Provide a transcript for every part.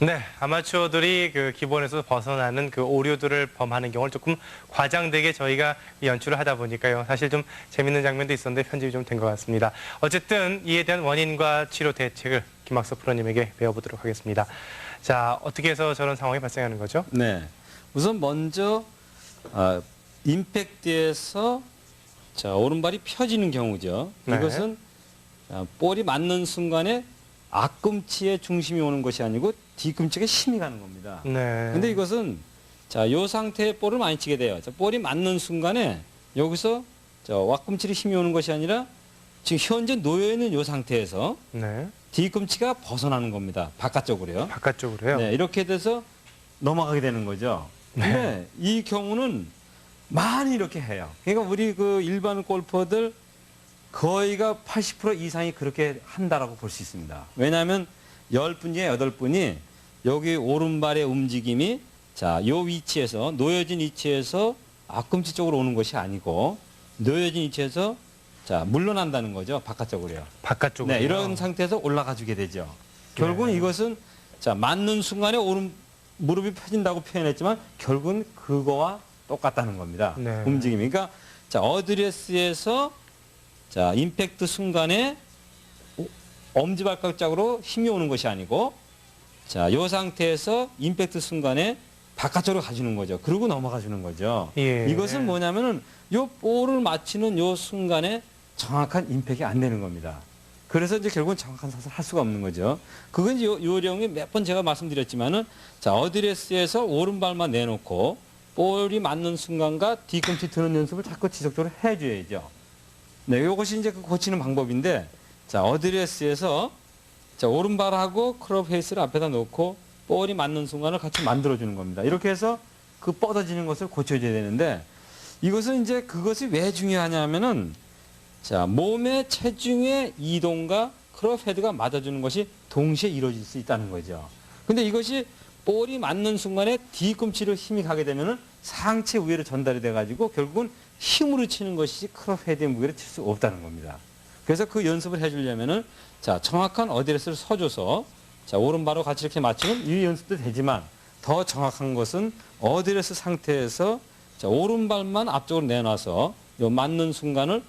네, 아마추어들이 그 기본에서 벗어나는 그 오류들을 범하는 경우를 조금 과장되게 저희가 연출을 하다 보니까요. 사실 좀 재밌는 장면도 있었는데 편집이 좀 된 것 같습니다. 어쨌든 이에 대한 원인과 치료 대책을 김학섭 프로님에게 배워보도록 하겠습니다. 자, 어떻게 해서 저런 상황이 발생하는 거죠? 네. 우선 먼저 임팩트에서 오른발이 펴지는 경우죠. 네. 이것은 볼이 맞는 순간에 앞꿈치에 중심이 오는 것이 아니고 뒤꿈치에 힘이 가는 겁니다. 네. 근데 이것은 이 상태의 볼을 많이 치게 돼요. 볼이 맞는 순간에 여기서 앞꿈치에 힘이 오는 것이 아니라 지금 현재 놓여 있는 이 상태에서 네. 뒤꿈치가 벗어나는 겁니다. 바깥쪽으로요. 바깥쪽으로요? 네, 이렇게 돼서 넘어가게 되는 거죠. 근데 이 경우는 많이 이렇게 해요. 그러니까 우리 그 일반 골퍼들 거의가 80% 이상이 그렇게 한다라고 볼 수 있습니다. 왜냐하면 10분 중에 8분이 여기 오른발의 움직임이 요 위치에서 놓여진 위치에서 앞꿈치 쪽으로 오는 것이 아니고 놓여진 위치에서 물러난다는 거죠. 바깥쪽으로요. 바깥쪽으로. 네, 이런 상태에서 올라가 주게 되죠. 결국은 이것은 맞는 순간에 오른 무릎이 펴진다고 표현했지만 결국은 그거와 똑같다는 겁니다. 네. 움직임이. 그러니까 어드레스에서 임팩트 순간에 엄지발가락 쪽으로 힘이 오는 것이 아니고 이 상태에서 임팩트 순간에 바깥쪽으로 가주는 거죠. 그러고 넘어가 주는 거죠. 예. 이것은 뭐냐면은 요 볼을 맞히는 요 순간에 정확한 임팩이 안 되는 겁니다. 그래서 이제 결국은 정확한 샷을 할 수가 없는 거죠. 그건 이제 요령이 몇 번 제가 말씀드렸지만은 어드레스에서 오른발만 내놓고 볼이 맞는 순간과 뒤꿈치 드는 연습을 자꾸 지속적으로 해줘야죠. 네, 이것이 이제 그 고치는 방법인데, 어드레스에서 오른발하고 클럽 페이스를 앞에다 놓고 볼이 맞는 순간을 같이 만들어주는 겁니다. 이렇게 해서 그 뻗어지는 것을 고쳐줘야 되는데, 이것은 이제 그것이 왜 중요하냐면은, 몸의 체중의 이동과 클럽 헤드가 맞아주는 것이 동시에 이루어질 수 있다는 거죠. 근데 이것이 볼이 맞는 순간에 뒤꿈치로 힘이 가게 되면은 상체 위로 전달이 돼가지고 결국은 힘으로 치는 것이 클럽 헤드의 무게를 칠 수 없다는 겁니다. 그래서 그 연습을 해주려면은 정확한 어드레스를 서줘서 오른발로 같이 이렇게 맞추는 이 연습도 되지만 더 정확한 것은 어드레스 상태에서 오른발만 앞쪽으로 내놔서 요 맞는 순간을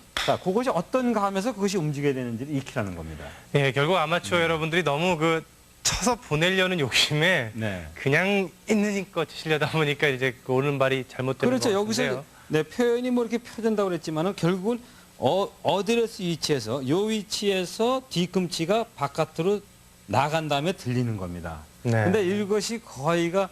그것이 어떤가 하면서 그것이 움직여야 되는지를 익히라는 겁니다. 예, 결국 아마추어 여러분들이 너무 그 쳐서 보내려는 욕심에 네. 그냥 있는 힘껏 치려다 보니까 이제 그 오른발이 잘못되는 그렇죠. 것 여기서 같은데요. 네, 표현이 뭐 이렇게 펴진다고 그랬지만은 결국은 어드레스 위치에서 요 위치에서 뒤꿈치가 바깥으로 나간 다음에 들리는 겁니다. 네. 근데 이것이 거의가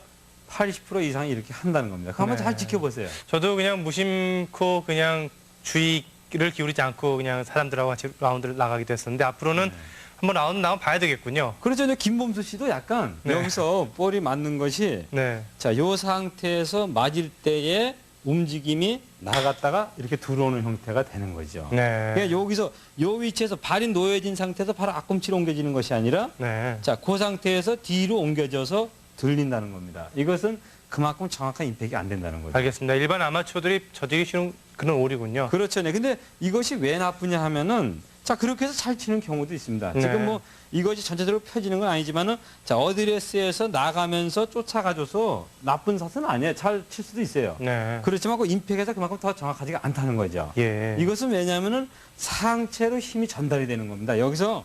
80% 이상이 이렇게 한다는 겁니다. 그거 한번 네. 잘 지켜보세요. 저도 그냥 무심코 그냥 주의를 기울이지 않고 그냥 사람들하고 같이 라운드를 나가기도 했었는데 앞으로는 한번 라운드 나오면 봐야 되겠군요. 그렇죠. 이제 김범수 씨도 약간 네. 여기서 볼이 맞는 것이 네. 요 상태에서 맞을 때의 움직임이 나갔다가 이렇게 들어오는 형태가 되는 거죠. 네. 그러니까 여기서 요 위치에서 발이 놓여진 상태에서 바로 앞꿈치로 옮겨지는 것이 아니라 네. 그 상태에서 뒤로 옮겨져서 들린다는 겁니다. 이것은 그만큼 정확한 임팩이 안 된다는 거죠. 알겠습니다. 일반 아마추어들이 저지기 쉬운 그런 오류군요. 그렇죠. 네. 근데 이것이 왜 나쁘냐 하면은 그렇게 해서 잘 치는 경우도 있습니다. 네. 지금 뭐 이것이 전체적으로 펴지는 건 아니지만은 어드레스에서 나가면서 쫓아가줘서 나쁜 샷은 아니에요. 잘 칠 수도 있어요. 네. 그렇지만 그 임팩에서 그만큼 더 정확하지가 않다는 거죠. 예. 이것은 왜냐하면은 상체로 힘이 전달이 되는 겁니다. 여기서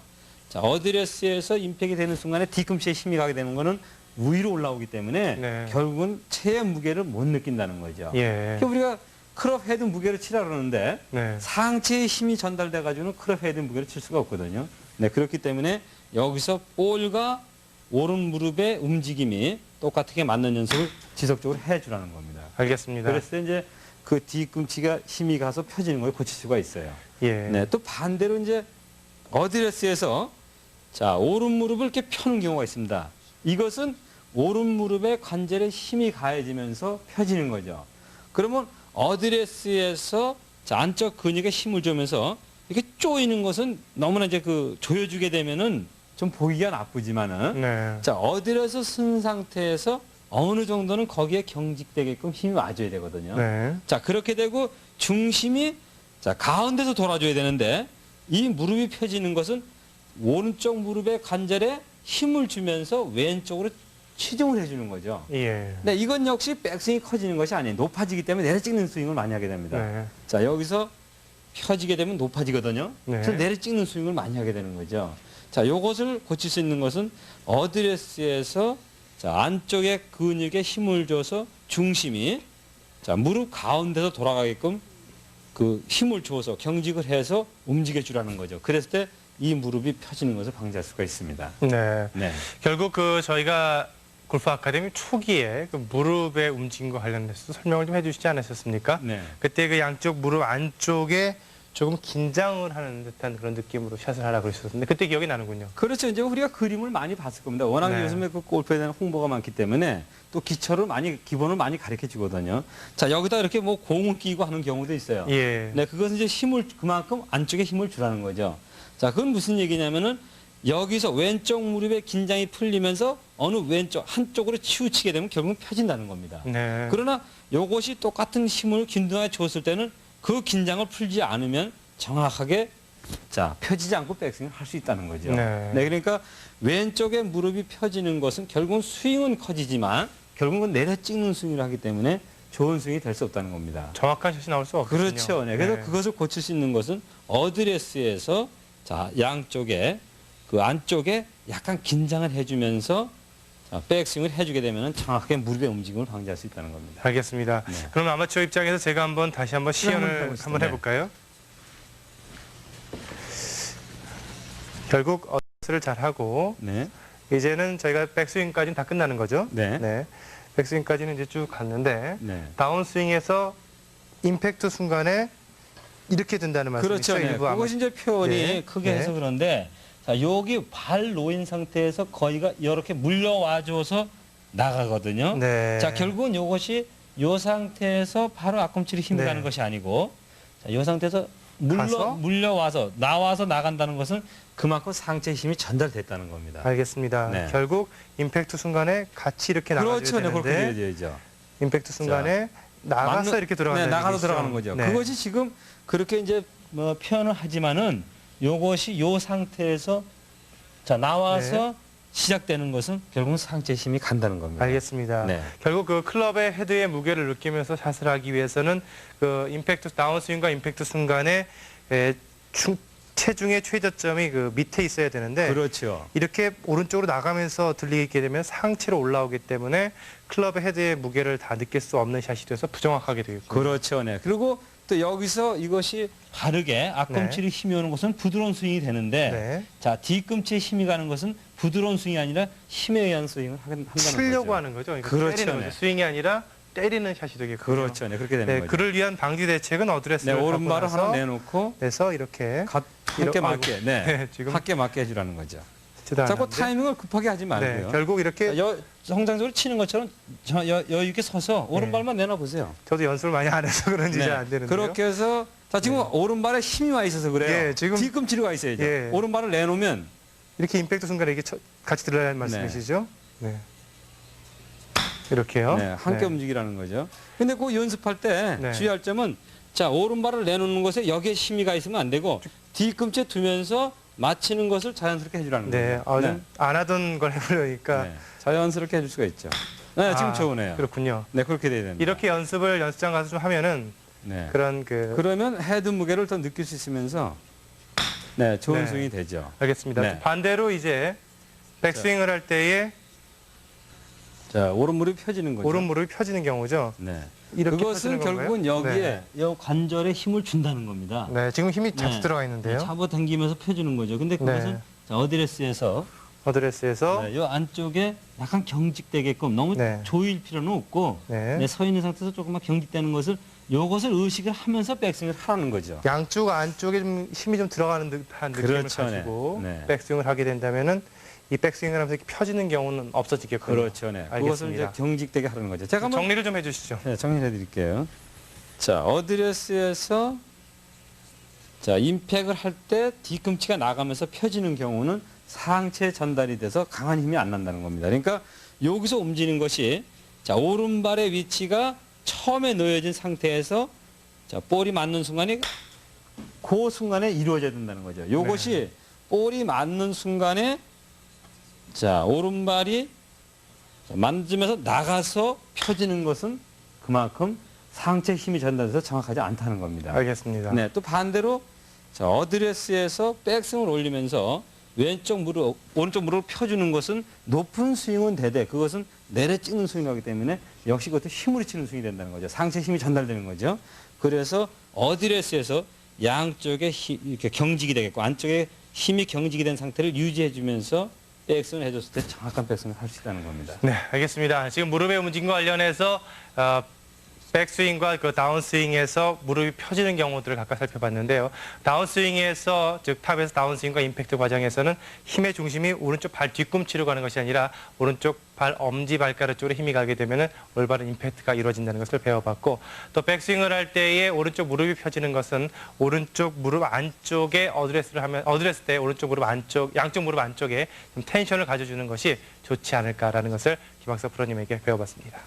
어드레스에서 임팩이 되는 순간에 뒤꿈치에 힘이 가게 되는 거는 위로 올라오기 때문에 네. 결국은 체의 무게를 못 느낀다는 거죠. 예. 그러니까 우리가 클럽 헤드 무게를 치라 그러는데 네. 상체에 힘이 전달돼 가지고는 클럽 헤드 무게를 칠 수가 없거든요. 네, 그렇기 때문에 여기서 볼과 오른 무릎의 움직임이 똑같게 맞는 연습을 지속적으로 해주라는 겁니다. 알겠습니다. 그래서 이제 그 뒤꿈치가 힘이 가서 펴지는 걸 고칠 수가 있어요. 예. 네, 또 반대로 이제 어드레스에서 오른 무릎을 이렇게 펴는 경우가 있습니다. 이것은 오른 무릎의 관절에 힘이 가해지면서 펴지는 거죠. 그러면 어드레스에서 안쪽 근육에 힘을 주면서 이렇게 조이는 것은 너무나 이제 조여주게 되면은 좀 보기가 나쁘지만은 네. 어드레스 쓴 상태에서 어느 정도는 거기에 경직되게끔 힘이 와줘야 되거든요. 네. 그렇게 되고 중심이 가운데서 돌아줘야 되는데 이 무릎이 펴지는 것은 오른쪽 무릎의 관절에 힘을 주면서 왼쪽으로 치중을 해주는 거죠. 예. 네, 이건 역시 백스윙이 커지는 것이 아니에요. 높아지기 때문에 내려 찍는 스윙을 많이 하게 됩니다. 네. 자, 여기서 펴지게 되면 높아지거든요. 네. 그래서 내려 찍는 스윙을 많이 하게 되는 거죠. 자, 요것을 고칠 수 있는 것은 어드레스에서 자, 안쪽에 근육에 힘을 줘서 중심이 자, 무릎 가운데서 돌아가게끔 그 힘을 줘서 경직을 해서 움직여 주라는 거죠. 그랬을 때 이 무릎이 펴지는 것을 방지할 수가 있습니다. 네. 네. 결국 그 저희가 골프 아카데미 초기에 그 무릎의 움직임과 관련해서 설명을 좀 해주시지 않으셨습니까? 네. 그때 그 양쪽 무릎 안쪽에 조금 긴장을 하는 듯한 그런 느낌으로 샷을 하라 그러셨는데 그때 기억이 나는군요. 그렇죠. 이제 우리가 그림을 많이 봤을 겁니다. 워낙 네. 요즘에 그 골프에 대한 홍보가 많기 때문에 또 기본을 많이 가르쳐 주거든요. 자, 여기다 이렇게 뭐 공을 끼고 하는 경우도 있어요. 예. 네, 그것은 이제 그만큼 안쪽에 힘을 주라는 거죠. 자, 그건 무슨 얘기냐면은 여기서 왼쪽 무릎에 긴장이 풀리면서 어느 왼쪽 한쪽으로 치우치게 되면 결국 펴진다는 겁니다. 네. 그러나 요것이 똑같은 힘을 균등하게 줬을 때는 그 긴장을 풀지 않으면 정확하게 자, 펴지지 않고 백스윙을 할 수 있다는 거죠. 네. 그러니까 왼쪽에 무릎이 펴지는 것은 결국은 스윙은 커지지만 결국은 내려 찍는 스윙을 하기 때문에 좋은 스윙이 될 수 없다는 겁니다. 정확한 샷이 나올 수 없군요. 그렇죠. 네. 그래서 그것을 고칠 수 있는 것은 어드레스에서 자, 양쪽에 그 안쪽에 약간 긴장을 해주면서 자, 백스윙을 해주게 되면 정확하게 무릎의 움직임을 방지할 수 있다는 겁니다. 알겠습니다. 네. 그럼 아마추어 입장에서 제가 다시 한번 시연을 해보시죠. 한번 네. 해볼까요? 결국 어드레스를 잘 하고 네. 이제는 저희가 백스윙까지는 다 끝나는 거죠. 네. 백스윙까지는 이제 쭉 갔는데 네. 다운스윙에서 임팩트 순간에 이렇게 된다는 말씀이죠. 그렇죠. 네. 일부 아마- 그것이 이제 표현이 네. 크게 네. 해서 그런데 자, 여기 발 놓인 상태에서 거의가 이렇게 물려와줘서 나가거든요. 네. 자, 결국은 이것이 이 상태에서 바로 앞꿈치로 힘이 네. 가는 것이 아니고 자, 이 상태에서 가서? 물려와서 나와서 나간다는 것은 그만큼 상체 힘이 전달됐다는 겁니다. 알겠습니다. 네. 결국 임팩트 순간에 같이 이렇게 나가야 그렇죠. 네, 그렇게 되는데 되어야죠. 임팩트 순간에 나가서 맞는- 이렇게 들어간다는 네, 나가서 얘기죠. 들어가는 거죠. 네. 그것이 지금 그렇게 이제 뭐 표현을 하지만은 요것이 요 상태에서 자 나와서 시작되는 것은 결국은 상체 힘이 간다는 겁니다. 알겠습니다. 네. 결국 그 클럽의 헤드의 무게를 느끼면서 샷을 하기 위해서는 그 임팩트 다운스윙과 임팩트 순간에 체중의 최저점이 그 밑에 있어야 되는데 그렇죠. 이렇게 오른쪽으로 나가면서 들리게 되면 상체로 올라오기 때문에 클럽의 헤드의 무게를 다 느낄 수 없는 샷이 돼서 부정확하게 되겠군요. 그렇죠. 네. 그리고 또 여기서 이것이 바르게 앞꿈치로 힘이 오는 것은 부드러운 스윙이 되는데 네. 자 뒤꿈치에 힘이 가는 것은 부드러운 스윙이 아니라 힘에 의한 스윙을 한다는 거죠. 치려고 하는 거죠. 그러니까 그렇죠, 때리는 네. 거죠. 스윙이 아니라 때리는 샷이 되겠군요. 그렇죠. 네. 그렇게 되는 네, 거죠. 그를 위한 방지 대책은 네, 어드레스를 오른발을 하나 내놓고 내서 이렇게 함께 맞게, 네, 네, 지금 함께 맞게 해주라는 거죠. 치다 자꾸 않았는데. 타이밍을 급하게 하지 말고요. 네, 결국 이렇게 정상적으로 치는 것처럼 여유 있게 서서 오른발만 내놔 보세요. 저도 연습을 많이 안 해서 그런지 잘 안 되는데요. 그렇게 해서 자 지금 오른발에 힘이 와 있어서 그래요. 예, 지금- 뒤꿈치로 와 있어야죠. 예. 오른발을 내놓으면 이렇게 임팩트 순간에 이게 같이 들어야할 말씀이시죠? 네. 이렇게요. 네, 함께 움직이라는 거죠. 근데 그 연습할 때 네. 주의할 점은 자 오른발을 내놓는 것에 여기에 힘이 가 있으면 안 되고 뒤꿈치에 두면서 맞히는 것을 자연스럽게 해주라는 네, 거예요. 안 하던 걸 해보려니까. 네, 자연스럽게 해줄 수가 있죠. 네, 지금 좋으네요. 그렇군요. 네, 그렇게 돼야 됩니다. 이렇게 연습을 연습장 가서 좀 하면은 네. 그런 그러면 헤드 무게를 더 느낄 수 있으면서 네, 좋은 네. 스윙이 되죠. 알겠습니다. 네. 반대로 이제 백스윙을 할 때에 자, 오른 무릎이 펴지는 거죠. 오른 무릎이 펴지는 경우죠. 네. 이렇게 그것은 펴지는 건가요? 결국은 여기에 이 관절에 힘을 준다는 겁니다. 네, 지금 힘이 자주 네. 들어가 있는데요. 잡아당기면서 펴주는 거죠. 근데 그것은 네. 자, 어드레스에서 어드레스에서 이 안쪽에 약간 경직되게끔 너무 네. 조일 필요는 없고 네. 네, 서 있는 상태에서 조금만 경직되는 것을 요것을 의식을 하면서 백스윙을 하라는 거죠. 양쪽 안쪽에 좀 힘이 좀 들어가는 듯한 느낌을 그렇죠, 네. 가지고 네. 백스윙을 하게 된다면은 이 백스윙을 하면서 이렇게 펴지는 경우는 없어지겠군요. 그렇죠. 네. 그것을 이제 알겠습니다. 경직되게 하라는 거죠. 제가 한번 정리를 좀 해주시죠. 네, 정리해 드릴게요. 자, 어드레스에서 자, 임팩을 할 때 뒤꿈치가 나가면서 펴지는 경우는 상체에 전달이 돼서 강한 힘이 안 난다는 겁니다. 그러니까 여기서 움직이는 것이 자, 오른발의 위치가 처음에 놓여진 상태에서 자, 볼이 맞는 순간에 그 순간에 이루어져야 된다는 거죠. 이것이 볼이 맞는 순간에 자, 오른발이 자, 만지면서 나가서 펴지는 것은 그만큼 상체 힘이 전달돼서 정확하지 않다는 겁니다. 알겠습니다. 네, 또 반대로 자, 어드레스에서 백스윙을 올리면서 왼쪽 무릎, 오른쪽 무릎을 펴주는 것은 높은 스윙은 되되 그것은 내려 찍는 스윙이기 때문에 역시 그것도 힘으로 치는 스윙이 된다는 거죠. 상체 힘이 전달되는 거죠. 그래서 어드레스에서 양쪽에 이렇게 경직이 되겠고 안쪽에 힘이 경직이 된 상태를 유지해주면서 백스윙을 해줬을 때 정확한 백스윙을 할 수 있다는 겁니다. 네, 알겠습니다. 지금 무릎의 움직임과 관련해서 백스윙과 그 다운스윙에서 무릎이 펴지는 경우들을 각각 살펴봤는데요. 다운스윙에서, 즉 탑에서 다운스윙과 임팩트 과정에서는 힘의 중심이 오른쪽 발 뒤꿈치로 가는 것이 아니라 오른쪽 발 엄지 발가락 쪽으로 힘이 가게 되면 올바른 임팩트가 이루어진다는 것을 배워봤고, 또 백스윙을 할 때에 오른쪽 무릎이 펴지는 것은 오른쪽 무릎 안쪽에 어드레스 때 오른쪽 무릎 안쪽, 양쪽 무릎 안쪽에 좀 텐션을 가져주는 것이 좋지 않을까라는 것을 김학석 프로님에게 배워봤습니다.